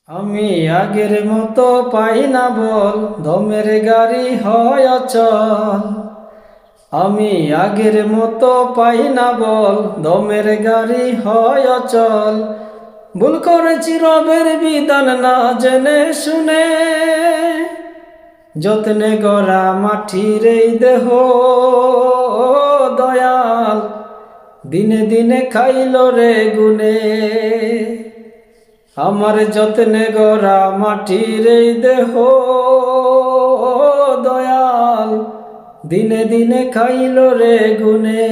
আমি আগের মতো পাই না বল, দমের গাড়ি হয় অচল। আমি আগের মতো পাই না বল, দমের গাড়ি হয় অচল। ভুল করেছি রবের বিধান না জেনে শুনে, যত্নে গড়া মাটির এই দেহ দয়াল দিনে দিনে খাইল রে গুনে। আমার যত্নে গড়া মাটির এই দেহ দয়াল দিনে দিনে খাইল রে গুনে।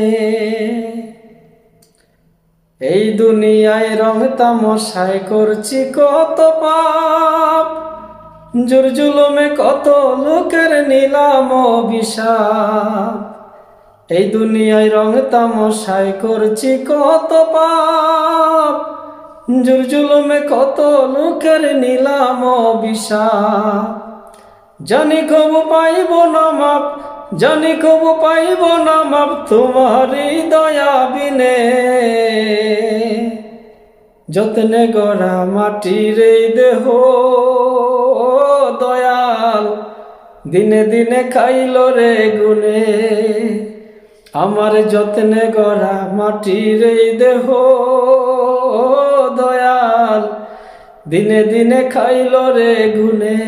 এই দুনিয়ায় রং তামশায় করছি কত পাপ, জোর জুলুমে কত লোকের নিলাম অভিশাপ। এই দুনিয়ায় রং তামশায় করছি কত পাপ, জোর জুলুমে কত লোকের নিলাম অভিশাপ। জানি কবু পাইব না মাপ, জানি কবু পাইব না মাপ তোমারই দয়া বিনে। যত্নে গড়া মাটির এই দেহ দয়াল দিনে দিনে খাইল রে গুনে। আমার যত্নে গড়া মাটির এই দেহ দয়াল দিনে দিনে খাইল রে গুনে।